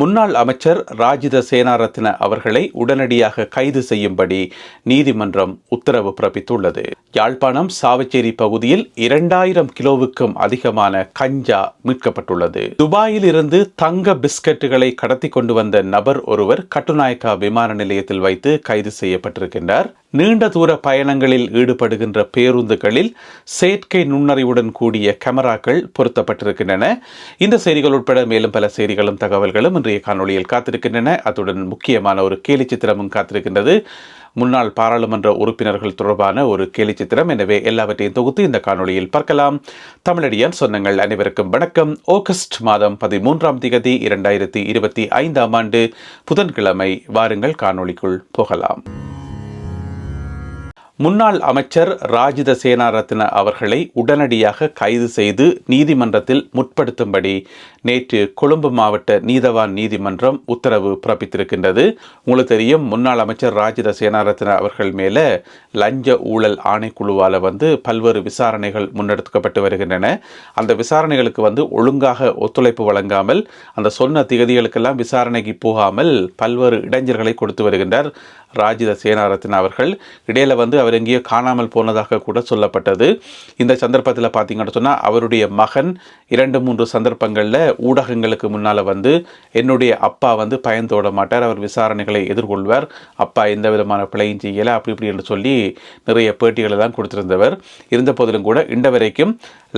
முன்னாள் அமைச்சர் ராஜித சேனாரத்ன அவர்களை உடனடியாக கைது செய்யும்படி நீதிமன்றம் உத்தரவு பிறப்பித்துள்ளது. யாழ்ப்பாணம் சாவச்சேரி பகுதியில் 2000 கிலோவுக்கும் அதிகமான கஞ்சா மீட்கப்பட்டுள்ளது. துபாயில் இருந்து தங்க பிஸ்கட்டுகளை கடத்தி கொண்டு வந்த நபர் ஒருவர் கட்டுநாயக்கா விமான நிலையத்தில் வைத்து கைது செய்யப்பட்டிருக்கின்றார். நீண்ட தூர பயணங்களில் ஈடுபடுகின்ற பேருந்துகளில் செயற்கை நுண்ணறிவுடன் கூடிய கேமராக்கள் பொருத்தப்பட்டிருக்கின்றன. இந்த செய்திகள் உட்பட மேலும் பல செய்திகளும் தகவல்களும் இன்றைய காணொலியில் காத்திருக்கின்றன. அத்துடன் முக்கியமான ஒரு கேலி சித்திரமும் காத்திருக்கின்றது. முன்னாள் பாராளுமன்ற உறுப்பினர்கள் தொடர்பான ஒரு கேலி சித்திரம். எனவே எல்லாவற்றையும் தொகுத்து இந்த காணொலியில் பார்க்கலாம். தமிழடியான் சொந்தங்கள் அனைவருக்கும் வணக்கம். ஆகஸ்ட் மாதம் 13ஆம் தேதி 2025ஆம் ஆண்டு புதன்கிழமை. வாருங்கள் காணொலிக்குள் போகலாம். முன்னாள் அமைச்சர் ராஜித சேனாரத்ன அவர்களை உடனடியாக கைது செய்து நீதிமன்றத்தில் முற்படுத்தும்படி நேற்று கொழும்பு மாவட்ட நீதவான் நீதிமன்றம் உத்தரவு பிறப்பித்திருக்கின்றது. உங்களுக்கு தெரியும், முன்னாள் அமைச்சர் ராஜித சேனாரத்ன அவர்கள் மேல லஞ்ச ஊழல் ஆணைக்குழுவால் பல்வேறு விசாரணைகள் முன்னெடுக்கப்பட்டு வருகின்றன. அந்த விசாரணைகளுக்கு ஒழுங்காக ஒத்துழைப்பு வழங்காமல், அந்த சொன்ன திகதிகளுக்கெல்லாம் விசாரணைக்கு போகாமல் பல்வேறு இடைஞ்சல்களை கொடுத்து வருகின்றார் ராஜித சேனாரத்ன அவர்கள். இடையில அவர் எங்கேயோ காணாமல் போனதாக கூட சொல்லப்பட்டது. இந்த சந்தர்ப்பத்தில் பார்த்தீங்கன்னு சொன்னால், அவருடைய மகன் 2-3 சந்தர்ப்பங்களில் ஊடகங்களுக்கு முன்னால் என்னுடைய அப்பா பயந்தோட மாட்டார், அவர் விசாரணைகளை எதிர்கொள்வார், அப்பா எந்த விதமான பிழையும் செய்யலை, அப்படி இப்படி என்று சொல்லி நிறைய பேட்டிகளை தான் கொடுத்திருந்தவர். இருந்த போதிலும் கூட இன்று வரைக்கும்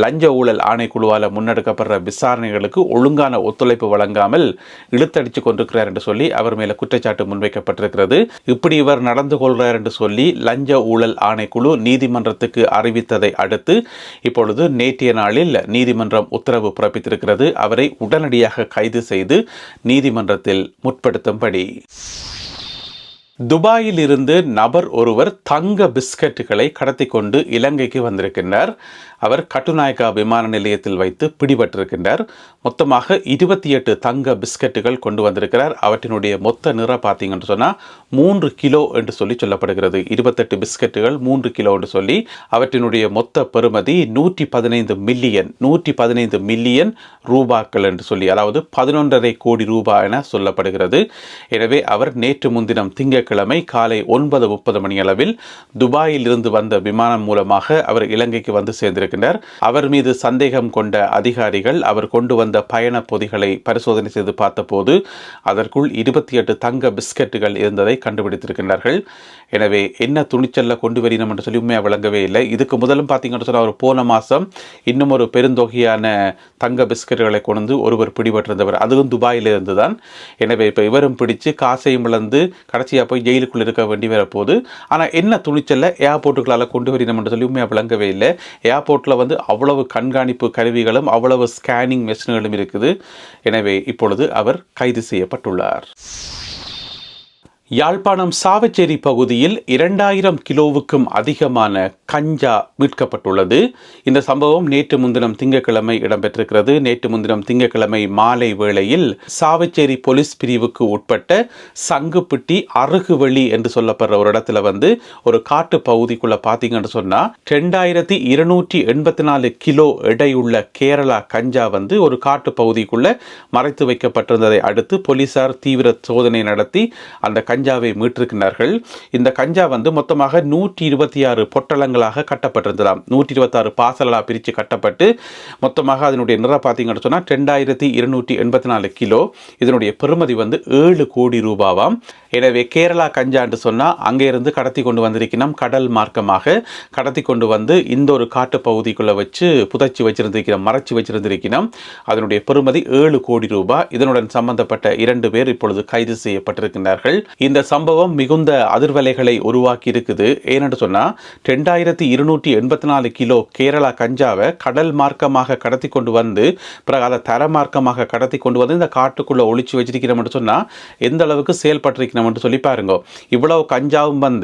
லஞ்ச ஊழல் ஆணைக்குழுவால் முன்னெடுக்கப்படுற விசாரணைகளுக்கு ஒழுங்கான ஒத்துழைப்பு வழங்காமல் இழுத்தடித்து கொண்டிருக்கிறார் என்று சொல்லி அவர் மேலே குற்றச்சாட்டு முன்வைக்கப்பட்டிருக்கிறது. இப்படி இவர் நடந்து கொள்கிறார் என்று சொல்லி லஞ்ச ஊழல் ஆணைக்குழு நீதிமன்றத்துக்கு அறிவித்ததை அடுத்து இப்பொழுது நேற்றைய நாளில் நீதிமன்றம் உத்தரவு பிறப்பித்திருக்கிறது. அவரை உடனடியாக கைது செய்து நீதிமன்றத்தில் முற்படுத்தும்படி. துபாயில் இருந்து நபர் ஒருவர் தங்க பிஸ்கட்டுகளை கடத்தி கொண்டு இலங்கைக்கு வந்திருக்கின்றார். அவர் கட்டுநாயக்கா விமான நிலையத்தில் வைத்து பிடிபட்டிருக்கின்றார். மொத்தமாக 28 தங்க பிஸ்கட்டுகள் கொண்டு வந்திருக்கிறார். அவற்றினுடைய மொத்த நிறை பார்த்தீங்கன்னு சொன்னால் 3 கிலோ என்று சொல்லப்படுகிறது. 28 பிஸ்கட்டுகள் 3 கிலோ என்று சொல்லி அவற்றினுடைய மொத்த பெறுமதி 115 மில்லியன் ரூபாக்கள் என்று சொல்லி, அதாவது 11.5 கோடி ரூபாய் என சொல்லப்படுகிறது. எனவே அவர் நேற்று முன்தினம் திங்கட்கிழமை காலை 9:30 மணி அளவில் துபாயில் இருந்து வந்த விமானம் மூலமாக அவர் இலங்கைக்கு வந்து சேர்ந்திருக்கிறார். அவர் மீது சந்தேகம் கொண்ட அதிகாரிகள் அவர் கொண்டு வந்த பயண பொதிகளை பரிசோதனை செய்து பார்த்தபோது அதற்குள் 28 தங்க பிஸ்கட்டுகள் இருந்ததை கண்டுபிடித்திருக்கின்றார்கள். எனவே என்ன துணிச்சல்ல கொண்டு வரினோம் என்று சொல்லி உண்மையாக விளங்கவே இல்லை. இதுக்கு முதலும் பார்த்தீங்கன்னு சொன்னால், அவர் போன மாதம் இன்னும் ஒரு பெருந்தொகையான தங்க பிஸ்கட்டுகளை கொண்டு ஒருவர் பிடிபட்டிருந்தவர், அதுவும் துபாயில இருந்து தான். எனவே இப்போ இவரும் பிடிச்சு காசையும் இழந்து கடைசியாக போய் ஜெயிலுக்குள் இருக்க வேண்டி வரப்போகுது. ஆனால் என்ன துணிச்சல்ல ஏர்போர்ட்டுகளால் கொண்டு வரினோம் என்று சொல்லி உண்மையாக விளங்கவே இல்லை. ஏர்போர்ட்டில் அவ்வளவு கண்காணிப்பு கருவிகளும் அவ்வளவு ஸ்கேனிங் மெஷின்களும் இருக்குது. எனவே இப்பொழுது அவர் கைது செய்யப்பட்டுள்ளார். யாழ்ப்பாணம் சாவச்சேரி பகுதியில் 2000 கிலோவுக்கும் அதிகமான கஞ்சா மீட்கப்பட்டுள்ளது. இந்த சம்பவம் நேற்று முன்தினம் திங்கட்கிழமை இடம்பெற்றிருக்கிறது. நேற்று முன்தினம் திங்கட்கிழமை மாலை வேளையில் சாவச்சேரி போலீஸ் பிரிவுக்கு உட்பட்ட சங்குப்பிட்டி அருகுவழி என்று சொல்லப்படுற ஒரு இடத்துல ஒரு காட்டு பகுதிக்குள்ள பார்த்தீங்கன்னு சொன்னால் 2284 கிலோ எடையுள்ள கேரளா கஞ்சா ஒரு காட்டு பகுதிக்குள்ள மறைத்து வைக்கப்பட்டிருந்ததை அடுத்து போலீசார் தீவிர சோதனை நடத்தி அந்த கஞ்சாவை மீட்டிருக்கிறார்கள். இந்த கஞ்சா மொத்தமாக 126 பொட்டலங்களாக கட்டப்பட்டிருந்ததாம். 126 பாசலாக பிரித்து கட்டப்பட்டு மொத்தமாக அதனுடைய நிறை பார்த்தீங்கன்னு சொன்னால் 2284 கிலோ. இதனுடைய பெறுமதி 7 கோடி ரூபாவாம். எனவே கேரளா கஞ்சா என்று சொன்னால் அங்கே இருந்து கடத்தி கொண்டு வந்திருக்கணும், கடல் மார்க்கமாக கடத்தி கொண்டு இந்த ஒரு காட்டு பகுதிக்குள்ள வச்சு புதைச்சி வச்சிருந்திருக்கணும், மறைச்சி வச்சிருந்திருக்கணும். அதனுடைய பெறுமதி 7 கோடி ரூபாய். இதனுடன் சம்பந்தப்பட்ட 2 பேர் இப்பொழுது கைது செய்யப்பட்டிருக்கிறார்கள். இந்த சம்பவம் மிகுந்த அதிர்வலைகளை உருவாக்கி இருக்குது. ஏனென்று சொன்னால் 2284 கிலோ கேரளா கஞ்சாவை கடல் மார்க்கமாக கடத்தி கொண்டு பிறகு அதை தர மார்க்கமாக கடத்தி கொண்டு இந்த காட்டுக்குள்ள ஒளிச்சு வச்சிருக்கிறோம் என்று சொன்னால் எந்த அளவுக்கு செயல்பட்டிருக்கணும் என்று சொல்லி பாருங்க. இவ்வளவு கஞ்சாவும்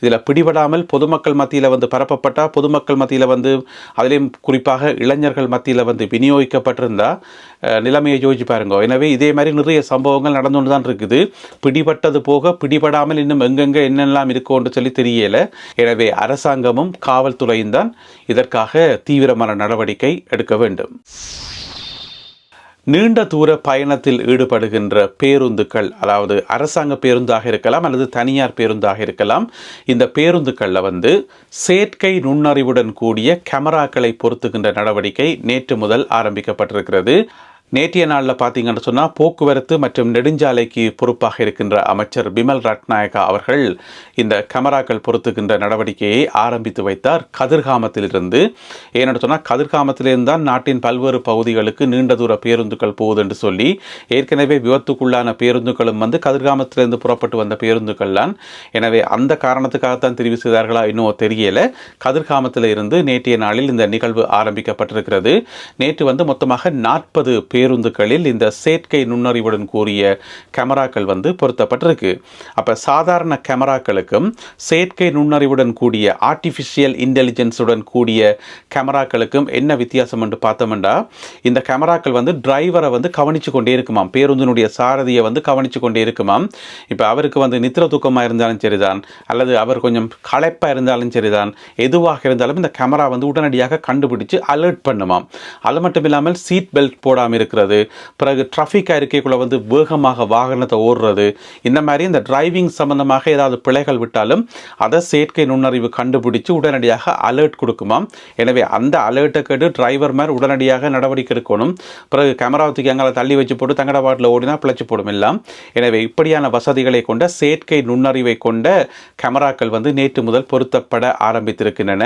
இதில் பிடிபடாமல் பொதுமக்கள் மத்தியில் பரப்பப்பட்டா, பொதுமக்கள் மத்தியில் அதிலையும் குறிப்பாக இளைஞர்கள் மத்தியில் விநியோகிக்கப்பட்டிருந்தா நிலைமையை யோசிச்சு பாருங்க. எனவே இதே மாதிரி நிறைய சம்பவங்கள் நடந்து கொண்டு தான் இருக்குது. பிடிபட்டது போக பிடிபடாமல் இன்னும் எங்கெங்க என்னெல்லாம் இருக்கும்னு சொல்லி தெரியல. எனவே அரசாங்கமும் காவல்துறையும் தான் இதற்காக தீவிரமான நடவடிக்கை எடுக்க வேண்டும். நீண்ட தூர பயணத்தில் ஈடுபடுகின்ற பேருந்துகள், அதாவது அரசாங்க பேருந்தாக இருக்கலாம் அல்லது தனியார் பேருந்தாக இருக்கலாம், இந்த பேருந்துகளில் வந்து செயற்கை நுண்ணறிவுடன் கூடிய கேமராக்களை பொருத்துகின்ற நடவடிக்கை நேற்று முதல் ஆரம்பிக்கப்பட்டிருக்கிறது. நேற்றைய நாளில் பார்த்தீங்கன்னு சொன்னால் போக்குவரத்து மற்றும் நெடுஞ்சாலைக்கு பொறுப்பாக இருக்கின்ற அமைச்சர் பிமல் ரட்நாயக்கா அவர்கள் இந்த கேமராக்கள் பொருத்துகின்ற நடவடிக்கையை ஆரம்பித்து வைத்தார் கதிர்காமத்திலிருந்து. ஏன்னு சொன்னால் கதிர்காமத்திலிருந்து தான் நாட்டின் பல்வேறு பகுதிகளுக்கு நீண்ட தூர பேருந்துகள் போகுது என்று சொல்லி ஏற்கனவே விபத்துக்குள்ளான பேருந்துகளும் வந்து கதிர்காமத்திலிருந்து புறப்பட்டு வந்த பேருந்துகள் தான். எனவே அந்த காரணத்துக்காகத்தான் தெரிவு செய்தார்களா இன்னும் தெரியல. கதிர்காமத்தில் இருந்து நேற்றைய நாளில் இந்த நிகழ்வு ஆரம்பிக்கப்பட்டிருக்கிறது. நேற்று வந்து மொத்தமாக 40 பேருந்துகளில் இந்த செயற்கை நுண்ணறிவுடன் கூடிய கேமராக்கள் வந்து பொருத்தப்பட்டிருக்கு. அப்போ சாதாரண கேமராக்களுக்கும் செயற்கை நுண்ணறிவுடன் கூடிய ஆர்டிஃபிஷியல் இன்டெலிஜென்ஸுடன் கூடிய கேமராக்களுக்கும் என்ன வித்தியாசம் என்று பார்த்தோம்னா, இந்த கேமராக்கள் வந்து டிரைவரை வந்து கவனித்து கொண்டே இருக்குமாம், பேருந்தினுடைய சாரதியை வந்து கவனித்து கொண்டே இருக்குமாம். இப்போ அவருக்கு வந்து நித்திர தூக்கமாக இருந்தாலும் சரிதான், அல்லது அவர் கொஞ்சம் களைப்பாக இருந்தாலும் சரிதான், எதுவாக இருந்தாலும் இந்த கேமரா வந்து உடனடியாக கண்டுபிடிச்சு அலர்ட் பண்ணுமாம். அது மட்டும் இல்லாமல் சீட் பெல்ட் போடாமல் இருக்கிறது, பிறகு டிராஃபிக்காக இருக்கைக்குள்ள வந்து வேகமாக வாகனத்தை ஓடுறது, இந்த மாதிரி இந்த டிரைவிங் சம்பந்தமாக ஏதாவது பிழைகள் விட்டாலும் அதை செயற்கை நுண்ணறிவு கண்டுபிடிச்சு உடனடியாக அலர்ட் கொடுக்குமாம். எனவே அந்த அலர்ட்டை கேட்டு டிரைவர் மாதிரி உடனடியாக நடவடிக்கை எடுக்கணும். பிறகு கேமராவுக்கு எங்களை தள்ளி வச்சு போட்டு தங்கட பாட்டில் ஓடினா பிழைச்சி போடும் எல்லாம். எனவே இப்படியான வசதிகளை கொண்ட செயற்கை நுண்ணறிவை கொண்ட கேமராக்கள் வந்து நேற்று முதல் பொருத்தப்பட ஆரம்பித்திருக்கின்றன.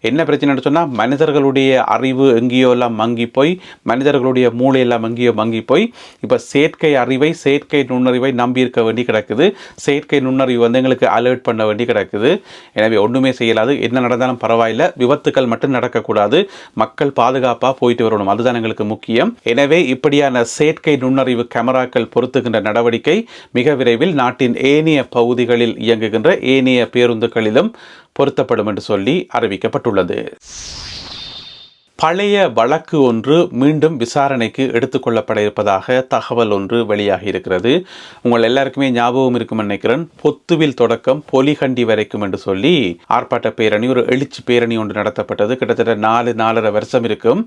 என்ன பிரச்சனைன்னு சொன்னால், மனிதர்களுடைய அறிவு எங்கேயோ எல்லாம் மங்கி போய், மனிதர்களுடைய மூளையெல்லாம் அங்கேயோ மங்கி போய் இப்போ செயற்கை அறிவை, செயற்கை நுண்ணறிவை நம்பி இருக்க வேண்டி கிடக்குது. செயற்கை நுண்ணறிவு வந்து எங்களுக்கு அலர்ட் பண்ண வேண்டி கிடக்குது. எனவே ஒன்றுமே செய்யலாது, என்ன நடந்தாலும் பரவாயில்லை, விபத்துக்கள் மட்டும் நடக்கக்கூடாது, மக்கள் பாதுகாப்பாக போயிட்டு வரணும், அதுதான் எங்களுக்கு முக்கியம். எனவே இப்படியான செயற்கை நுண்ணறிவு கேமராக்கள் பொருத்துகின்ற நடவடிக்கை மிக விரைவில் நாட்டின் ஏனைய பகுதிகளில் இயங்குகின்ற ஏனைய பேருந்துகளிலும் பொருத்தப்படும் என்று சொல்லி அறிவிக்கப்பட்டுள்ளது. பழைய வழக்கு ஒன்று மீண்டும் விசாரணைக்கு எடுத்துக்கொள்ளப்பட இருப்பதாக தகவல் ஒன்று வெளியாகி இருக்கிறது. உங்கள் எல்லாருக்குமே ஞாபகம் இருக்கும் நினைக்கிறேன். பொத்துவில் தொடக்கம் பொலிகண்டி வரைக்கும் என்று சொல்லி ஆர்ப்பாட்ட பேரணி, ஒரு எழுச்சி பேரணி ஒன்று நடத்தப்பட்டது. கிட்டத்தட்ட 4-4.5 வருஷம் இருக்கும்.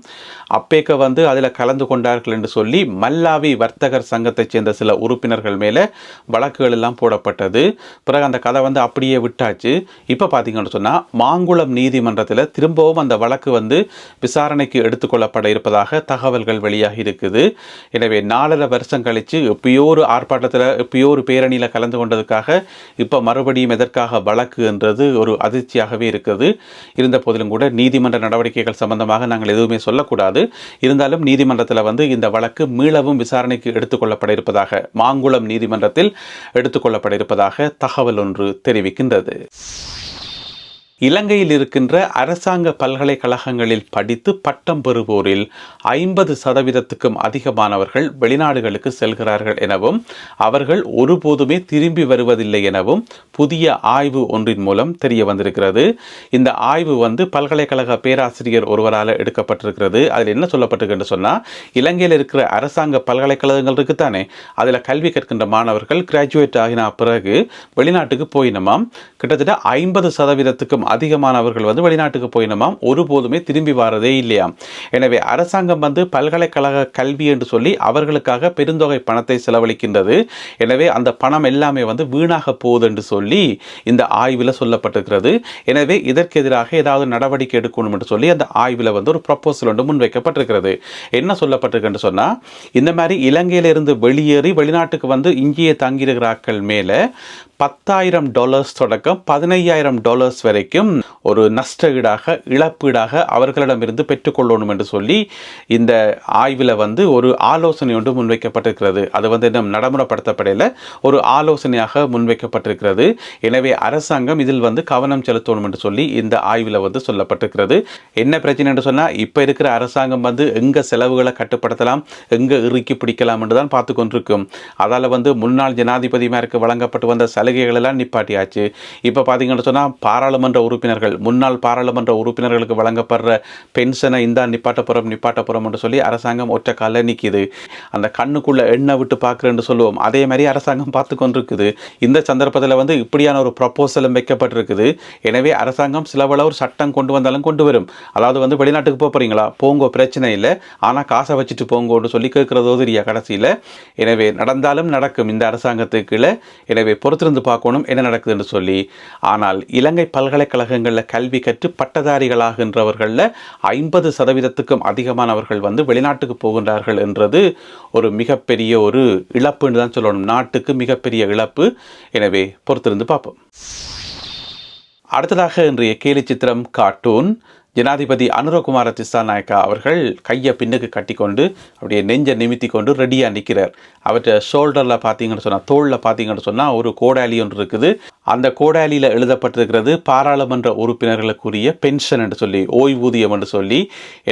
அப்பேக்க வந்து அதில் கலந்து கொண்டார்கள் என்று சொல்லி மல்லாவி வர்த்தகர் சங்கத்தைச் சேர்ந்த சில உறுப்பினர்கள் மேலே வழக்குகள் எல்லாம் போடப்பட்டது. பிறகு அந்த கதை வந்து அப்படியே விட்டாச்சு. இப்போ பார்த்தீங்கன்னு சொன்னால் மாங்குளம் நீதிமன்றத்தில் திரும்பவும் அந்த வழக்கு வந்து விசாரணைக்கு எடுத்துக்கொள்ளப்பட இருப்பதாக தகவல்கள் வெளியாகி இருக்குது. எனவே 4.5 வருஷம் கழித்து எப்பயோ ஒரு ஆர்ப்பாட்டத்தில், எப்பயோ ஒரு பேரணியில் கலந்து கொண்டதுக்காக இப்போ மறுபடியும் எதற்காக வழக்கு என்றது ஒரு அதிர்ச்சியாகவே இருக்குது. இருந்த போதிலும் கூட நீதிமன்ற நடவடிக்கைகள் சம்பந்தமாக நாங்கள் எதுவுமே சொல்லக்கூடாது. இருந்தாலும் நீதிமன்றத்தில் வந்து இந்த வழக்கு மீளவும் விசாரணைக்கு எடுத்துக்கொள்ளப்பட இருப்பதாக, மாங்குளம் நீதிமன்றத்தில் எடுத்துக்கொள்ளப்பட இருப்பதாக தகவல் ஒன்று தெரிவிக்கின்றது. இலங்கையில் இருக்கின்ற அரசாங்க பல்கலைக்கழகங்களில் படித்து பட்டம் பெறுவோரில் 50% அதிகமானவர்கள் வெளிநாடுகளுக்கு செல்கிறார்கள் எனவும் அவர்கள் ஒருபோதுமே திரும்பி வருவதில்லை எனவும் புதிய ஆய்வு ஒன்றின் மூலம் தெரிய வந்திருக்கிறது. இந்த ஆய்வு வந்து பல்கலைக்கழக பேராசிரியர் ஒருவரால் எடுக்கப்பட்டிருக்கிறது. அதில் என்ன சொல்லப்பட்டிருக்கு சொன்னால், இலங்கையில் இருக்கிற அரசாங்க பல்கலைக்கழகங்கள் இருக்குத்தானே, அதில் கல்வி கற்கின்ற மாணவர்கள் கிராஜுவேட் ஆகின பிறகு வெளிநாட்டுக்கு போயினமாம். கிட்டத்தட்ட 50%க்கும் அதிகமானவர்கள் வந்து வெளிநாட்டுக்கு போயினமாம், ஒருபோதுமே திரும்பி வரதே இல்லையாம். எனவே அரசாங்கம் வந்து பல்கலைக்கழக கல்வி என்று சொல்லி அவர்களுக்காக பெருந்தொகை பணத்தை செலவழிக்கின்றது. எனவே அந்த பணம் எல்லாமே வந்து வீணாக போகுது என்று சொல்லி இந்த ஆய்வில் சொல்லப்பட்டிருக்கிறது. எனவே இதற்கு எதிராக ஏதாவது நடவடிக்கை எடுக்கணும் என்று சொல்லி அந்த ஆய்வில் வந்து ஒரு ப்ரப்போசல் ஒன்று முன்வைக்கப்பட்டிருக்கிறது. என்ன சொல்லப்பட்டிருக்கு சொன்னால், இந்த மாதிரி இலங்கையிலிருந்து வெளியேறி வெளிநாட்டுக்கு வந்து இங்கேயே தங்கியிருக்கிற ஆட்கள் மேலே $10,000 தொடக்கம் $15,000 வரைக்கும் ஒரு நஷ்ட ஈடாக, இழப்பீடாக அவர்களிடமிருந்து பெற்றுக்கொள்ளணும் என்று சொல்லி இந்த ஆய்வில் வந்து ஒரு ஆலோசனை ஒன்று முன்வைக்கப்பட்டிருக்கிறது. அது வந்து இன்னும் நடைமுறைப்படுத்தப்படையில் ஒரு ஆலோசனையாக முன்வைக்கப்பட்டிருக்கிறது. எனவே அரசாங்கம் இதில் வந்து கவனம் செலுத்தணும் என்று சொல்லி இந்த ஆய்வில் வந்து சொல்லப்பட்டிருக்கிறது. என்ன பிரச்சனை என்று சொன்னால், இப்போ இருக்கிற அரசாங்கம் வந்து எங்கே செலவுகளை கட்டுப்படுத்தலாம், எங்கே இறுக்கி பிடிக்கலாம் என்று தான் பார்த்து கொண்டிருக்கும். அதால் வந்து முன்னாள் ஜனாதிபதிமாருக்கு வழங்கப்பட்டு வந்த சலுகைகள் எல்லாம் நிப்பாட்டியாச்சு. இப்போ பார்த்தீங்கன்னு சொன்னால் பாராளுமன்ற உறுப்பினர்கள், முன்னாள் பாராளுமன்ற உறுப்பினர்களுக்கு வழங்கப்படுற பென்ஷனை இந்த நிப்பாட்டப்புறம் என்று சொல்லி அரசாங்கம் ஒற்றை கால நிற்கிது. அந்த கண்ணுக்குள்ள எண்ணெய் விட்டு பார்க்குறேன்னு சொல்லுவோம், அதே மாதிரி அரசாங்கம் பார்த்து கொண்டிருக்குது. இந்த சந்தர்ப்பத்தில் வந்து இப்படியான ஒரு ப்ரப்போசலும் வைக்கப்பட்டிருக்குது. எனவே அரசாங்கம் சிலவளவு ஒரு சட்டம் கொண்டு வந்தாலும் கொண்டு வரும். அதாவது வந்து வெளிநாட்டுக்கு போகிறீங்களா, போங்க, பிரச்சனை இல்லை, ஆனால் காசை வச்சுட்டு போங்கன்னு சொல்லி கேட்குறதோ தெரியா கடைசியில். எனவே நடந்தாலும் நடக்கும் இந்த அரசாங்கத்துக்குள்ள. எனவே பொறுத்திருந்து பார்க்கணும் என்ன நடக்குதுன்னு சொல்லி. ஆனால் இலங்கை பல்கலைக்கழகங்களில் கல்வி கற்று பட்டதாரிகளாகின்றவர்களில் 50% அதிகமானவர்கள் வந்து வெளிநாட்டுக்கு போகின்றார்கள் என்றது ஒரு மிகப்பெரிய ஒரு இழப்புன்னு தான் சொல்லணும். நாட்டுக்கு மிகப்பெரிய இழப்பு. எனவே பொறுத்திருந்து பார்ப்போம். அடுத்ததாக இன்றைய கேலி சித்திரம் கார்ட்டூன். ஜனாதிபதி அனுரகுமார திசாநாயக்கா அவர்கள் கையை பின்னுக்கு கட்டி கொண்டு அப்படியே நெஞ்சை நிமித்தி கொண்டு ரெடியாக நிற்கிறார். அவற்றை ஷோல்டரில் பார்த்தீங்கன்னு சொன்னால், தோளில் பார்த்தீங்கன்னு சொன்னால் ஒரு கோடாலி ஒன்று இருக்குது. அந்த கோடாலியில் எழுதப்பட்டிருக்கிறது பாராளுமன்ற உறுப்பினர்களுக்குரிய பென்ஷன் என்று சொல்லி, ஓய்வூதியம் என்று சொல்லி.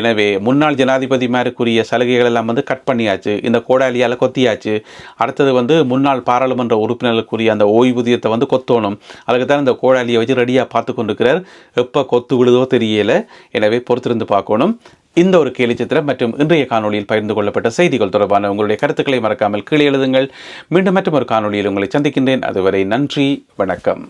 எனவே முன்னாள் ஜனாதிபதி மாதிரிக்குரிய சலுகைகள் எல்லாம் வந்து கட் பண்ணியாச்சு, இந்த கோடாலியால் கொத்தியாச்சு. அடுத்தது வந்து முன்னாள் பாராளுமன்ற உறுப்பினர்களுக்குரிய அந்த ஓய்வூதியத்தை வந்து கொத்தணும். அதுக்கு தான் இந்த கோடாலியை வச்சு ரெடியாக பார்த்து கொண்டிருக்கிறார். எப்போ கொத்து விழுதோ தெரியலை. எனவே பொறுத்திருந்து பார்க்கணும். இந்த ஒரு கேலி சித்திரம் மற்றும் இன்றைய காணொலியில் பகிர்ந்து கொள்ளப்பட்ட செய்திகள் தொடர்பான உங்களுடைய கருத்துக்களை மறக்காமல் கீழே எழுதுங்கள். மீண்டும் மற்றும் ஒரு காணொலியில் உங்களை சந்திக்கின்றேன். அதுவரை நன்றி, வணக்கம்.